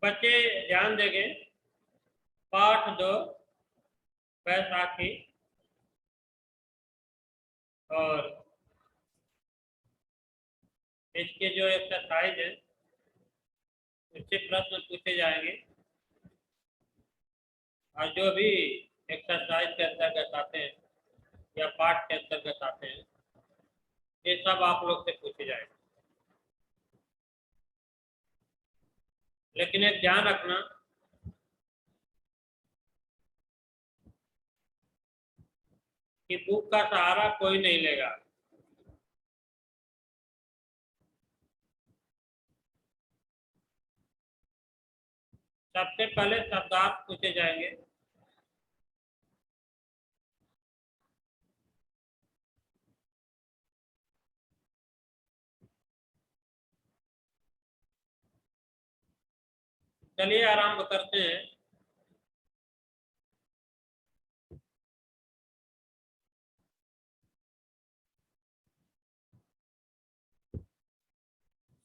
बच्चे ध्यान देंगे। पाठ 2 बैसाखी और इसके जो एक्सरसाइज है उससे प्रश्न पूछे जाएंगे और जो भी एक्सरसाइज के अंतर्गत आते हैं या पाठ के अंतर्गत आते हैं ये सब आप लोग से पूछे जाएंगे। लेकिन एक ध्यान रखना कि बुक का सहारा कोई नहीं लेगा। सबसे पहले शब्दार्थ पूछे जाएंगे। चलिए आरंभ करते हैं।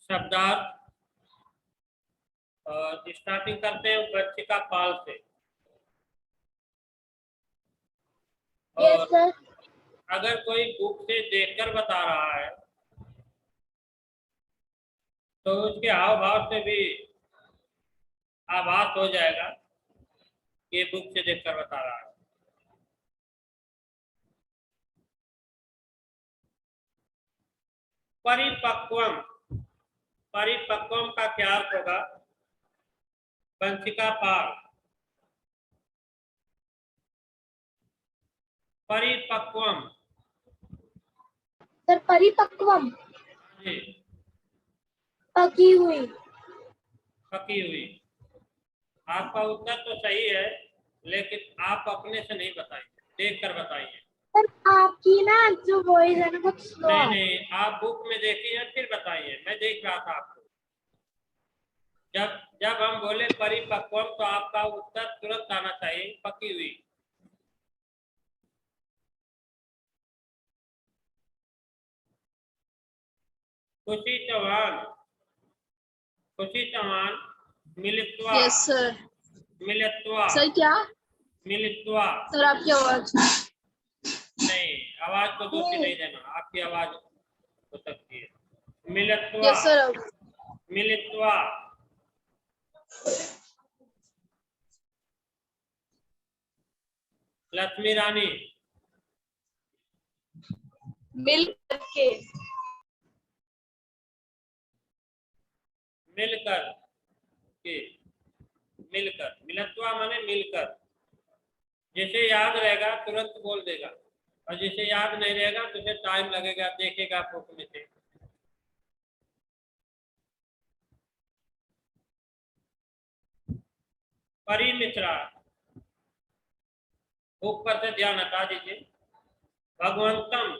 शब्दार्थ और स्टार्टिंग करते हैं वृश्चिका पाल से। और अगर कोई बुक से देखकर बता रहा है तो उसके हाव भाव से भी आभास हो जाएगा कि ये बुक से देखकर बता रहा है। परिपक्वम, परिपक्वम का क्या अर्थ होगा? वंशिका पाल। परिपक्वम सर परिपक्वम जी पकी हुई। पकी हुई। आपका उत्तर तो सही है लेकिन आप अपने से नहीं बताइए, देख कर बताइए। सर आपकी ना जो वॉइस है ना बहुत स्लो नहीं है। नहीं, आप बुक में देखिए फिर बताइए। मैं देख रहा था आपको। जब जब हम बोले परिपक्वम तो आपका उत्तर तुरंत आना चाहिए पकी हुई। खुशी चौहान, खुशी चौहान मिलित्वा। Yes sir. मिलित्वा सर क्या? मिलित्वा। सर आपकी आवाज नहीं, आवाज को दोषी नहीं देना, आपकी आवाज हो सकती है। मिलित्वा। Yes sir. मिलित्वा लक्ष्मी रानी। मिल करके। मिलकर के, मिलकर। मिलत्वा माने मिलकर। जिसे याद रहेगा तुरंत बोल देगा और जिसे याद नहीं रहेगा तो उसे टाइम लगेगा, देखेगा बुक में से। परिमित्रा, बुक पर से ध्यान हटा दीजिए। भगवंतम,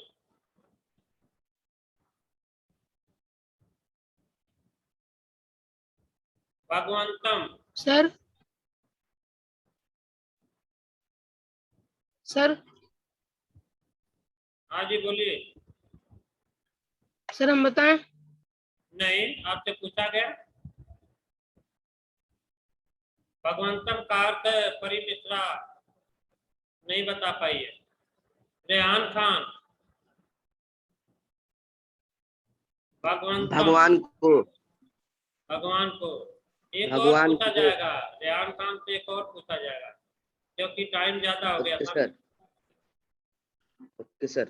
भगवंतम। सर सर हाँ जी बोलिए। सर हम बताएं? नहीं, आपसे पूछा गया। भगवंतम का अर्थ परिमित्रा नहीं बता पाई है। रेहान खान। भगवंतम भगवान को। भगवान को। एक और भगवान पूछा को। जाएगा, रेहान खान से एक और पूछा जाएगा क्योंकि टाइम ज्यादा हो गया ओके था। Sir, okay sir.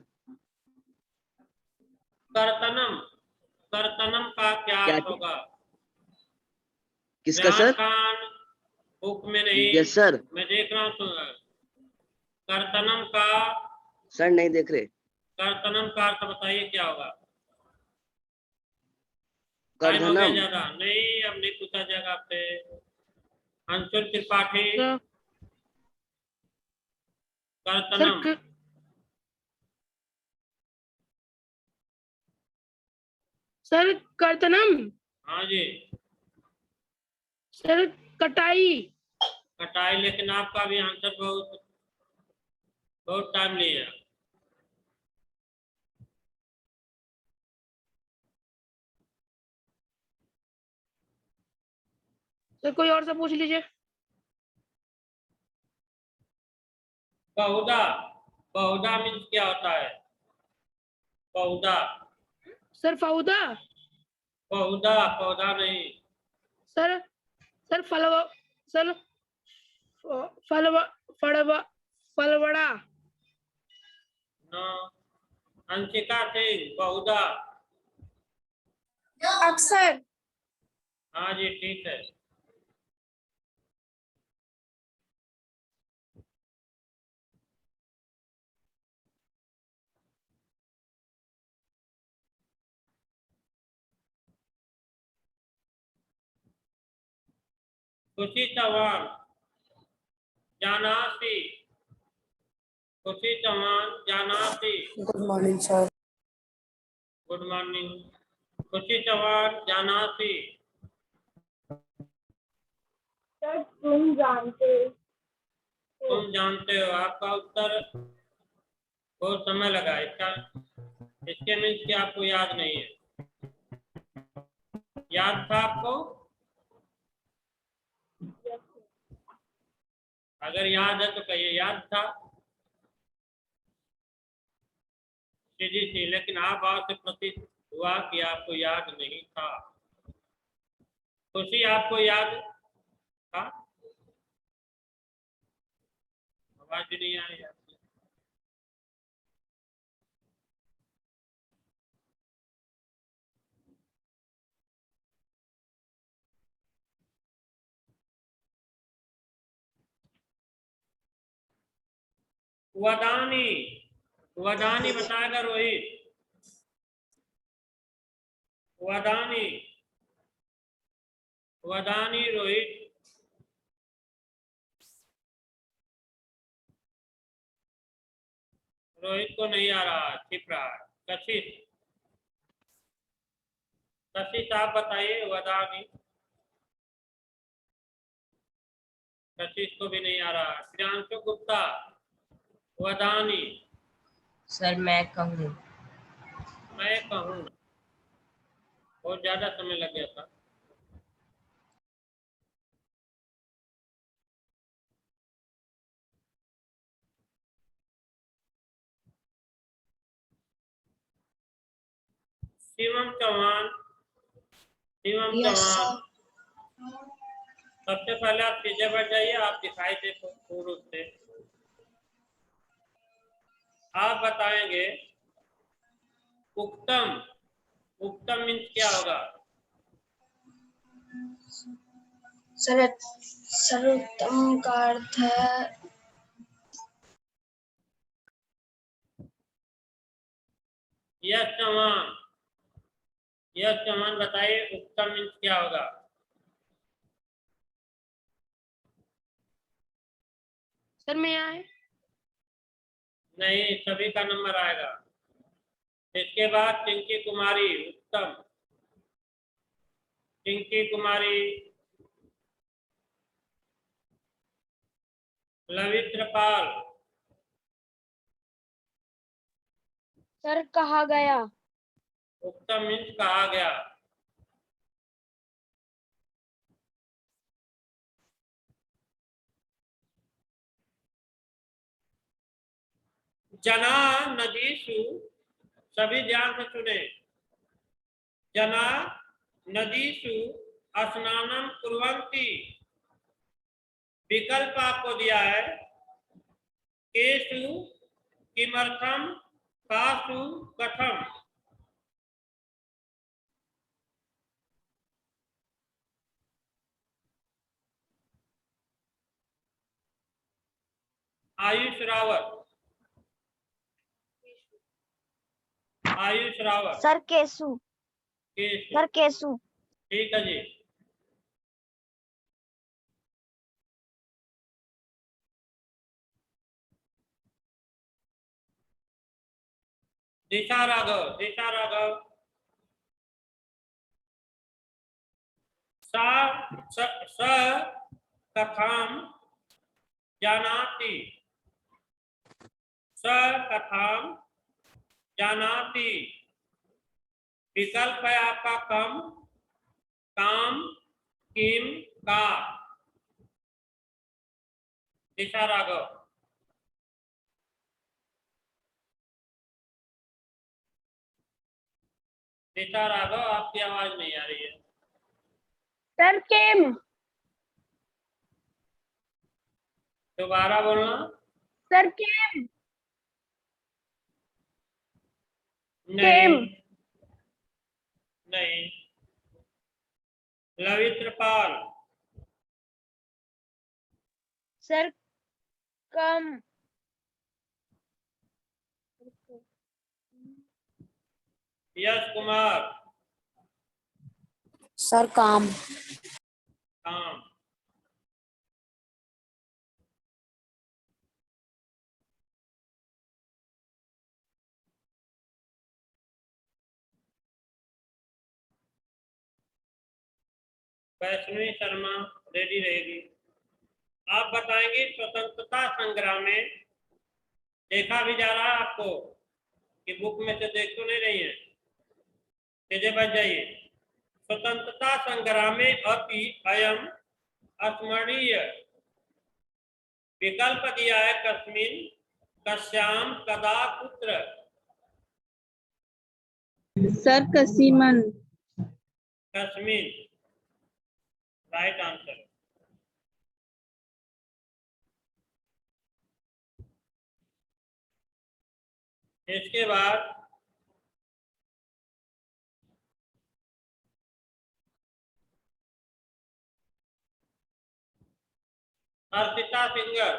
कर्तनम, कर्तनम का क्या क्या? अर्थ होगा? किसका रेहान सर? खान बुक में नहीं, यस सर। मैं देख रहा हूँ। कर्तनम का, सर नहीं देख रहे। कर्तनम का अर्थ बताइए क्या होगा? टाइम हो गया करधनम। ज्यादा। नहीं, अब नहीं पूछा जाएगा आपसे। अंशुल त्रिपाठी। सर कर्तनम। सर कर्तनम। हाँ जी सर कटाई। कटाई, लेकिन आपका भी आंसर बहुत बहुत टाइम लिया। सर कोई और सा पूछ लीजिए। बहुधा, बहुधा मीन्स क्या होता है? बहुधा, सर फाउदा। बहुधा, पौधा नहीं। सर सर फलवा सर फलवा फड़वा फलवड़ा। नो, अंशिका सिंह, बहुधा। अक्सर। हाँ जी, ठीक है। खुशी चौहान, जानासी, खुशी चौहान, जानासी। Good morning sir. Good morning. Khushi Chauhan, जानासी। Sir तुम जानते तुम जानते हो, आपका उत्तर बहुत समय लगा। इसका इसके मीन्स कि आपको याद नहीं है। याद था आपको? अगर याद है तो कहिए याद था। सीधी सी, लेकिन आप भाव से प्रतीत हुआ कि आपको याद नहीं था। खुशी, आपको याद था? आवाज भी नहीं आ रही आपकी। वदानी, वदानी बताएगा रोहित। वदानी, वदानी रोहित। रोहित को नहीं आ रहा, छिप रहा है। कशिश, कशिश आप बताइए वदानी। कशिश को भी नहीं आ रहा। प्रियांशु गुप्ता, वदानी। सर मैं कहूँ। मैं कहूँ, बहुत ज्यादा समय लग गया था। शिवम चौहान, शिवम चौहान। सबसे पहले आप पीछे बैठ जाइए, आप दिखाई दे पूर्व से। आप बताएंगे उक्तम, उक्तम मीन्स क्या होगा? सर्वोत्तम का अर्थ है यस चौहान, यस चौहान बताइए उक्तम मीन्स क्या होगा? सर में यहाँ है। नहीं, सभी का नंबर आएगा। इसके बाद टिंकी कुमारी, उत्तम। टिंकी कुमारी, लवित्र पाल। सर कहा गया। उत्तम मीन्स कहा गया। जना नदीसु, सभी ध्यान से सुने। जना नदीसु स्नानम कुर्वन्ति। विकल्प आपको दिया है केसु, किमर्थम, कासु, कथम। आयुष रावत, आयुष रावत। सर केसु। केसु, सर केसु। ठीक है जी। दिशा राघव, दिशा राघव। स कथाम जानाति, स कथाम जानाति। विकल्प है आपका कम, काम, किम, का, दिशा राघव। दिशा राघव, आपकी आवाज नहीं आ रही है। सर केम। दोबारा बोलना। सर केम। नहीं, केम। नहीं। लवित्रपाल। सर कम। यश कुमार। सर काम। काम। वैष्णवी शर्मा रेडी रहेगी। आप बताएंगे स्वतंत्रता संग्राम में, देखा भी जा रहा है आपको कि बुक में से देख तो नहीं रही है, तेजे बच जाइए। स्वतंत्रता संग्रामे अपि अयम स्मरणीय। विकल्प दिया है कस्मिन, कस्याम, कदा, कुत्र। सर कसीमन। कस्मिन राइट आंसर। इसके बाद अर्पिता सिंगर।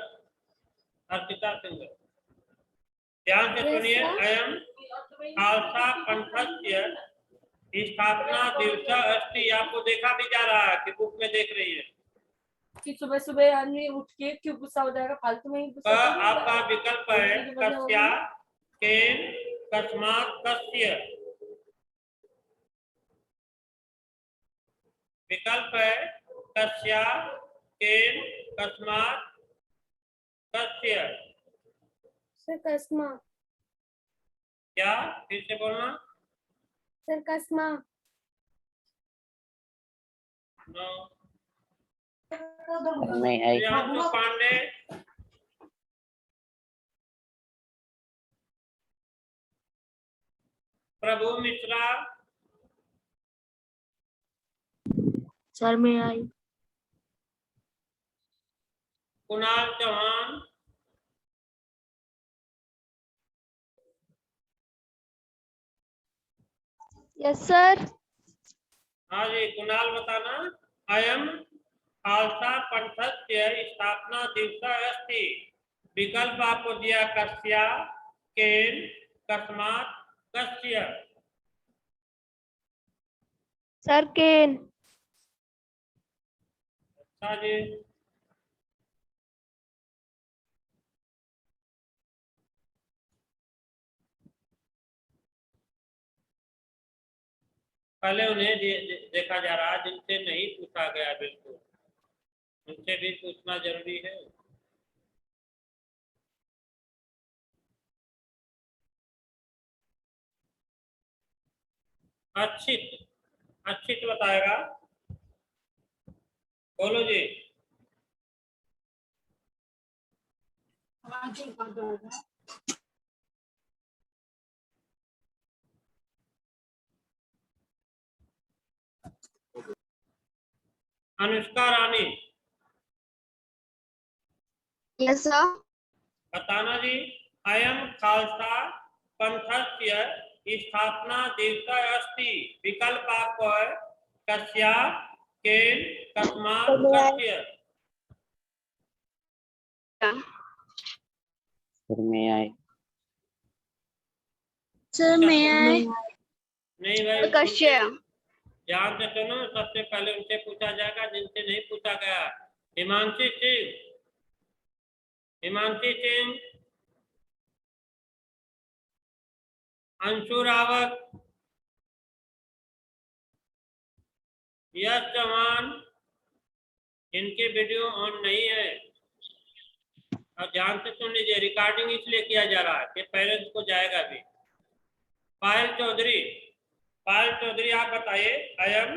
अर्पिता सिंगर, ध्यान से सुनिए। अयम खालसा पंथस्य स्थापना दिवस अस्ति। आपको देखा भी जा रहा है कि बुक में देख रही है। कि सुबह सुबह आदमी उठ के क्यों गुस्सा हो जाएगा, फालतू में ही गुस्सा क्यों होगा? आपका विकल्प है कस्या, केन, कस्मात्, कस्य। विकल्प है कस्या, केन, कस्मात्, कस्य। सर कस्मा। क्या, फिर से बोलना। सर कस्मा। नो। नहीं आई। Priyanshu Pandey. Prabhu Mishra. Sir may I. Kunal Chauhan. Yes sir. हाँ जी, कुणाल बताना। अयम खालसा पंथस्य स्थापना दिवस अस्ति। विकल्प आपको दिया कस्या, केन, कस्मात्, कस्य। सर केन। अच्छा जी। पहले उन्हें देखा जा रहा है जिनसे नहीं पूछा गया, बिल्कुल उनसे भी पूछना जरूरी है। अच्छित, अच्छित बताएगा। बोलो जी। अनुष्का रानी। Yes sir. बताना जी। अयम खालसा पंथस्य स्थापना दिवस अस्ति। विकल्प आपको है कस्या, केन, कस्मात्, कस्य। सर में आई। सर में आई। नहीं भाई, कस्य। ध्यान से सुनो। सबसे पहले उनसे पूछा जाएगा जिनसे नहीं पूछा गया। हिमांशी सिंह। हिमांशी सिंह। अंशु रावत। यश चौहान। इनके वीडियो ऑन नहीं है। और ध्यान से सुन लीजिए, रिकॉर्डिंग इसलिए किया जा रहा है कि पेरेंट्स को जाएगा भी। पायल चौधरी। पायल चौधरी, आप बताइए। अयम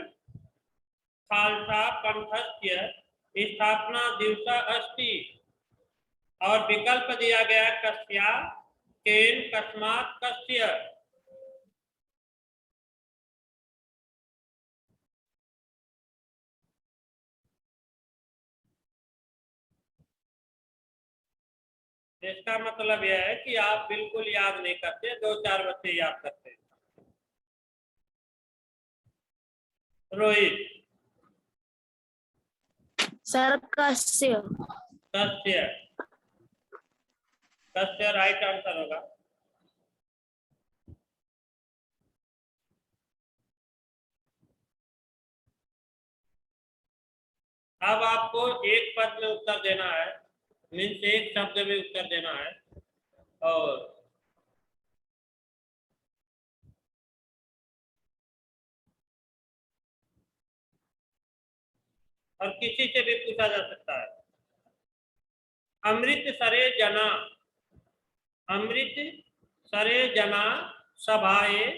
खालसा कंठस्य स्थापना दिवस अस्ति। और विकल्प दिया गया कस्या, केन, कस्मात्, कस्य। इसका मतलब यह है कि आप बिल्कुल याद नहीं करते, 2-4 बच्चे याद करते हैं। रोहित। सर कस्य। कस्य, कस्य राइट आंसर होगा। अब आपको एक पद में उत्तर देना है, मीन्स एक शब्द में उत्तर देना है। और किसी से भी पूछा जा सकता है। अमृत सरे जना, अमृत सरे जना सभाए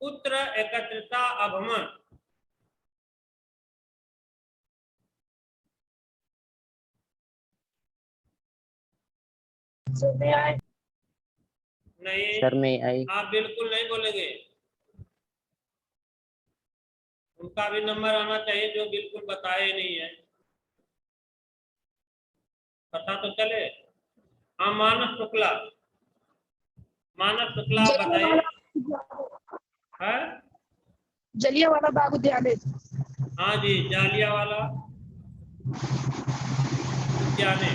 पुत्र एकत्रिता अभमन। नहीं सर में आई। आप बिल्कुल नहीं बोलेंगे। उनका भी नंबर आना चाहिए जो बिल्कुल बताए ही नहीं है। पता तो चले। हाँ, मानस शुक्ला, मानस शुक्ला आप बताइए। है? जलियांवाला बाग उद्यान। हाँ जी, जालियांवाला उद्याने,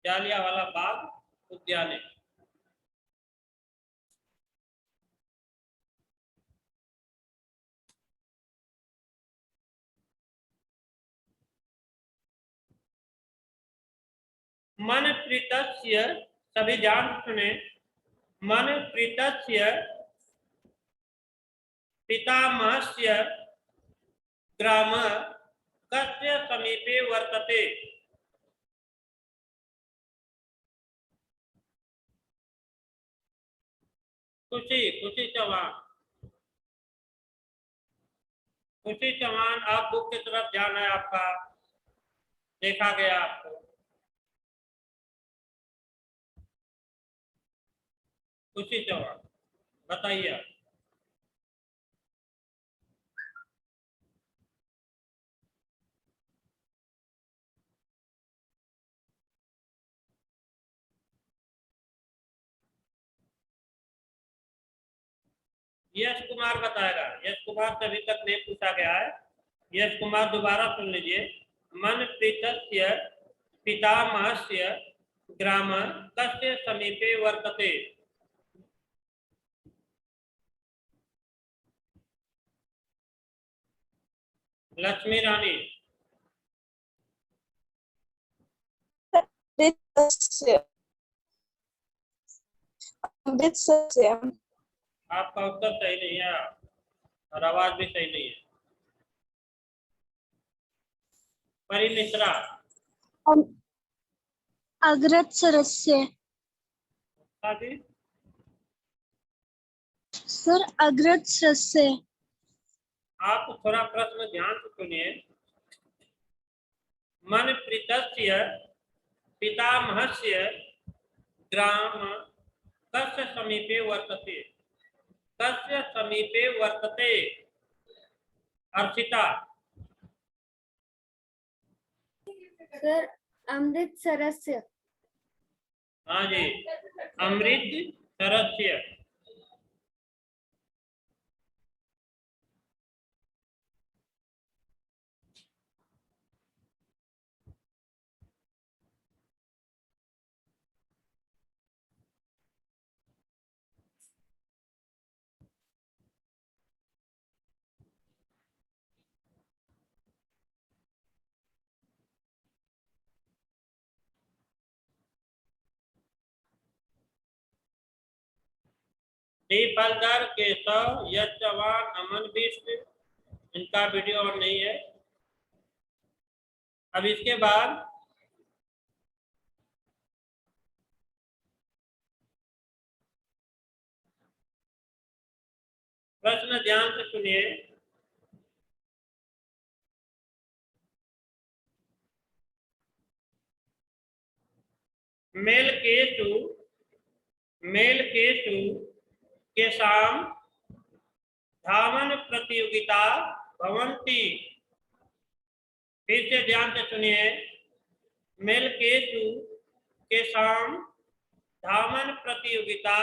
जालियांवाला बाग उद्याने। मन प्रीतस्य, सभी ध्यान सुने, मन प्रीतस्य पितामहस्य ग्राम कस्य समीपे वर्तते। खुशी, खुशी चौहान, खुशी चौहान, आप बुक की तरफ ध्यान है आपका, देखा गया आपको। खुशी चौहान, बताइए आप। यश कुमार बताएगा। यश कुमार से अभी तक नहीं पूछा गया है। यश कुमार दोबारा सुन लीजिए। मन प्रीतस्य पितामहस्य ग्राम कस्य समीपे वर्तते। लक्ष्मी रानी। आपका उत्तर सही नहीं है और आवाज भी सही नहीं है। परी मिश्रा। अग्रत्सरस्य। शादी। सर अग्रत्सरस्य। आप थोड़ा प्रश्न ध्यान से सुनिए। मन प्रीतस्य पितामहस्य ग्राम कस्य समीपे वर्तते। कस्य समीपे वर्तते। अर्चिता। सर अमृतसरस्य। हाँ जी, अमृत सरस्य। डी फलदार, केशव, यश चौहान, अमन बिष्ट, इनका वीडियो ऑन नहीं है। अब इसके बाद प्रश्न ध्यान से सुनिए। मेलकेषु केषां धावन प्रतियोगिता भवन्ति। फिर से ध्यान से सुनिए। मेलकेषु केषां धावन प्रतियोगिता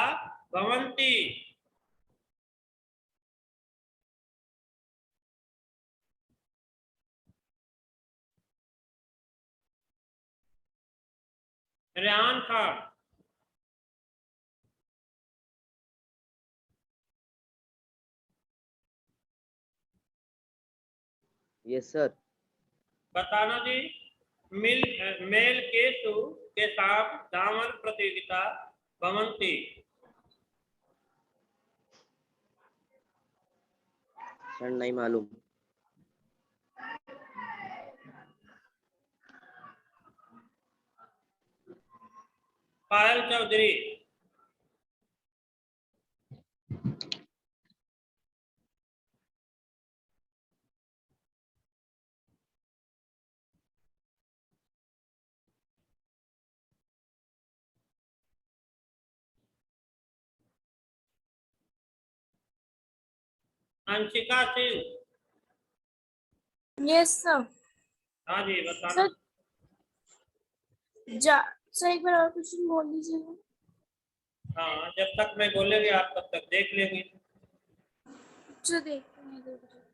भवन्ति। रेहान खान। Yes sir. बताना जी। मेलकेषु केषां धावन प्रतियोगिता भवन्ति। सर नहीं मालूम। पायल चौधरी। अंशिका सिंह। Yes sir. हाँ जी बताना। सर एक बार और क्वेश्चन बोल दीजिएगा। हाँ, जब तक मैं बोलेंगे आप तब तक देख लेंगे। जो देखते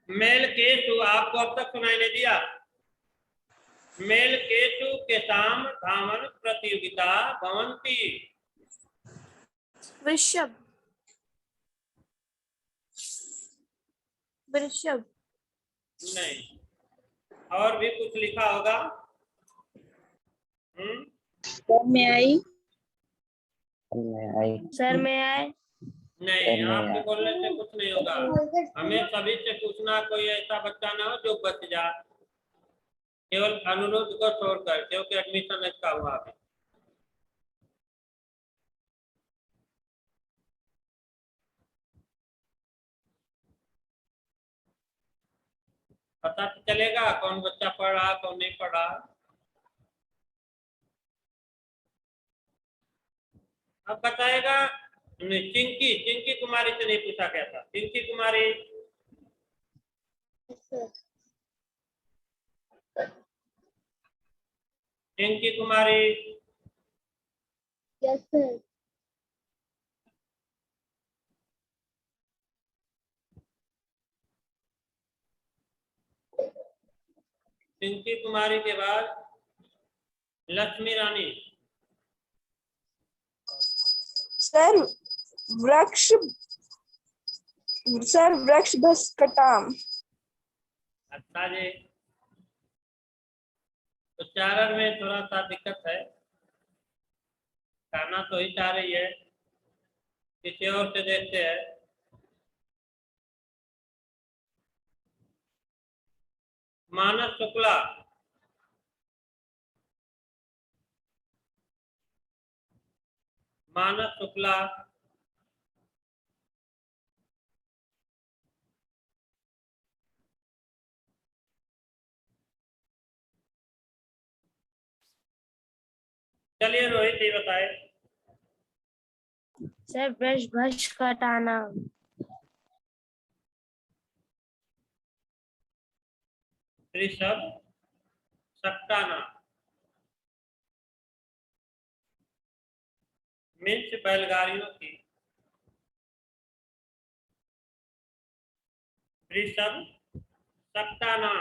मेलकेषु आपको अब तक सुनाई नहीं दिया। मेलकेषु केषां धावन प्रतियोगिता भवन्ति। वृषभ। वृषभ। नहीं, और भी कुछ लिखा होगा। मैं आई। सर मैं आए। नहीं, आपके बोलने से कुछ नहीं होगा। हमें सभी से पूछना, कोई ऐसा बच्चा ना हो जो बच जा, केवल अनुरोध को छोड़कर, क्योंकि एडमिशन इसका हुआ अभी। पता तो चलेगा कौन बच्चा पढ़ रहा कौन नहीं पढ़ रहा। अब बताएगा। चिंकी चिंकी कुमारी से नहीं पूछा गया था। चिंकी कुमारी। चिंकी कुमारी। Yes sir. चिंकी कुमारी के बाद लक्ष्मी रानी। सर वृक्ष भस्कटाम। अच्छा जी, उच्चारण में थोड़ा सा दिक्कत है। कहना तो ही चाह रही है, किसी और से देखते हैं। मानस शुक्ला। मानस शुक्ला। चलिए रोहित जी बताए। सर ब्रश भश कटाना। ऋषभ सट्टाना। मिंच बैलगाड़ियों की। ऋषभ सट्टाना।